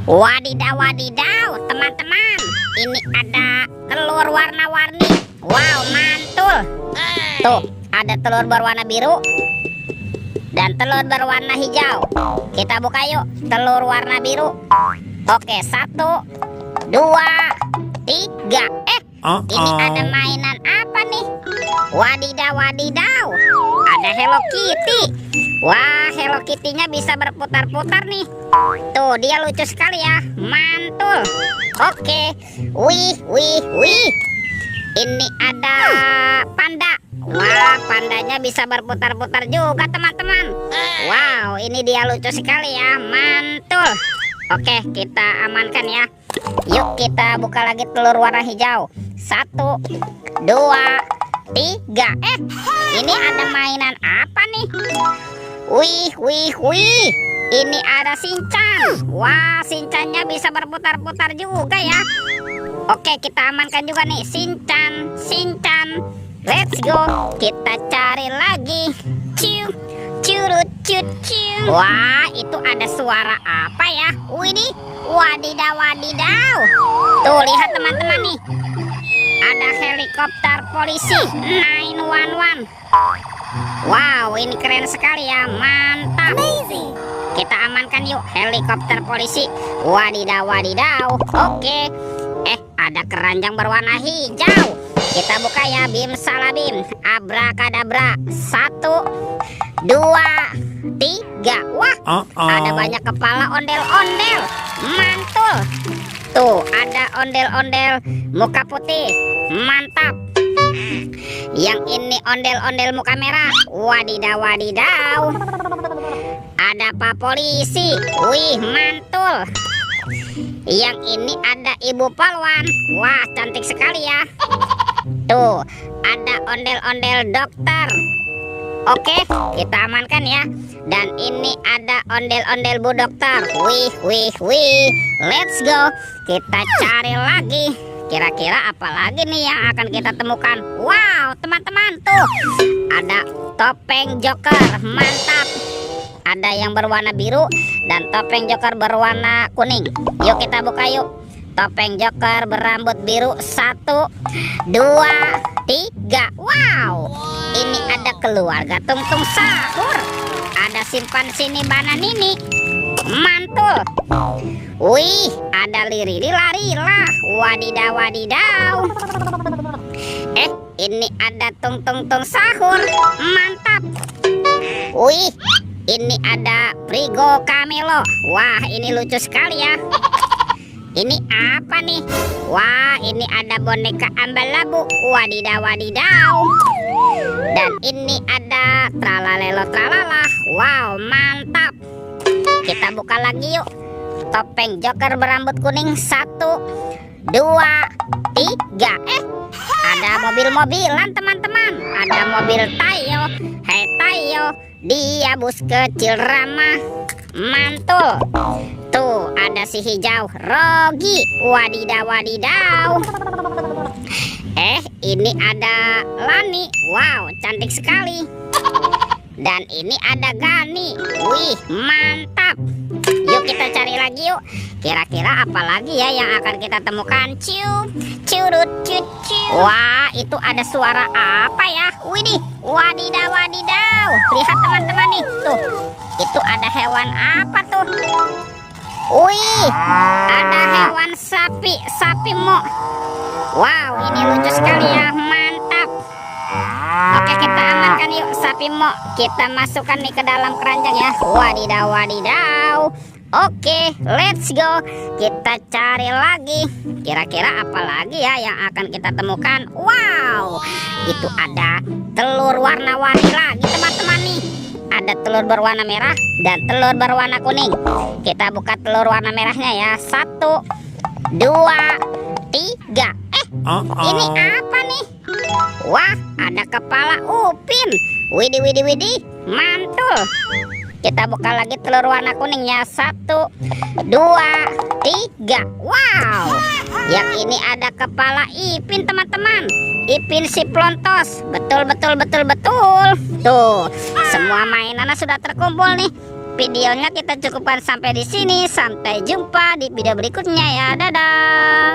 Wadidaw, wadidaw, teman-teman. Ini ada telur warna-warni. Wow, mantul. Tuh, ada telur berwarna biru dan telur berwarna hijau. Kita buka yuk, telur warna biru. Oke, 1, 2, 3. Ini ada mainan apa nih? Wadidaw, wadidaw. Ada Hello Kitty. Wah, Hello Kitty-nya bisa berputar-putar nih. Tuh, dia lucu sekali ya. Mantul. Oke. Wih, wih, wih. Ini ada panda. Wah, pandanya bisa berputar-putar juga, teman-teman. Wow, ini dia lucu sekali ya. Mantul. Oke, kita amankan ya. Yuk, kita buka lagi telur warna hijau. 1, 2, 3. Ini ada mainan apa nih? Wih, wih, wih. Ini ada Shinchan. Wah, Shinchannya bisa berputar-putar juga ya. Oke, kita amankan juga nih. Shinchan, Shinchan. Let's go. Kita cari lagi. Ciu, curut, cut, ciu. Wah, itu ada suara apa ya? Widih, wadidaw, wadidaw. Tuh, lihat teman-teman nih. Ada helikopter polisi 911. Wow, ini keren sekali ya. Mantap. Amazing. Kita amankan yuk helikopter polisi. Wadidaw, wadidaw. Oke. Ada keranjang berwarna hijau. Kita buka ya. Bim salabim. Abrakadabra. 1, 2, 3. Wah, ada banyak kepala ondel-ondel. Mantul. Tuh, ada ondel-ondel muka putih. Mantap. Yang ini ondel-ondel muka merah. Wadidaw, wadidaw. Ada Pak Polisi. Wih, mantul. Yang ini ada Ibu Polwan. Wah, cantik sekali ya. Tuh, ada ondel-ondel dokter. Oke, kita amankan ya. Dan ini ada ondel-ondel Bu Dokter. Wih, wih, wih. Let's go. Kita cari lagi. Kira-kira apa lagi nih yang akan kita temukan? Wow, teman-teman, tuh ada topeng Joker. Mantap. Ada yang berwarna biru dan topeng Joker berwarna kuning. Yuk kita buka yuk. Topeng Joker berambut biru. 1, 2, 3. Wow, ini ada keluarga Tung-Tung Sahur. Ada simpan sini Bananini. Mantul. Wih, ada Lirili Larila. Wadidaw, wadidaw. Ini ada Tung-Tung Sahur. Mantap. Wih, ini ada Prigo Camelo. Wah, ini lucu sekali ya. Ini apa nih? Wah, ini ada boneka Ambalabu. Wadidaw, wadidaw. Dan ini ada Tralalelo Tralala. Wow, mantap. Kita buka lagi yuk. Topeng Joker berambut kuning. 1, 2, 3. Ada mobil-mobilan teman-teman. Ada mobil Tayo. Hai Tayo, dia bus kecil ramah. Mantul. Tuh, ada si hijau Rogi. Wadidaw, wadidaw. Ini ada Lani. Wow, cantik sekali. Dan ini ada Gani. Wih, mantap. Yuk kita cari lagi yuk. Kira-kira apa lagi ya yang akan kita temukan? Ciu, curut, cut, ciu. Wah, itu ada suara apa ya? Widih, wadidaw, wadidaw. Lihat teman-teman nih. Tuh, itu ada hewan apa tuh? Wih, ada hewan sapi, sapi mo. Wow, ini lucu sekali ya. Mantap. Oke, kita amankan yuk sapi mo. Kita masukkan nih ke dalam keranjang ya. Wadidaw, wadidaw. Oke, let's go. Kita cari lagi. Kira-kira apa lagi ya yang akan kita temukan? Wow, itu ada telur warna-warni lagi teman-teman nih. Ada telur berwarna merah dan telur berwarna kuning. Kita buka telur warna merahnya ya. 1, 2, 3. Ini apa nih? Wah, ada kepala upin. Widih, widih, widih. Mantul. Kita buka lagi telur warna kuning ya. 1, 2, 3. Wow, yang ini ada kepala Ipin teman-teman. Ipin si Plontos. Betul, betul, betul, betul. Tuh, semua mainannya sudah terkumpul nih. videonya kita cukupkan sampai di sini. Sampai jumpa di video berikutnya ya. Dadah.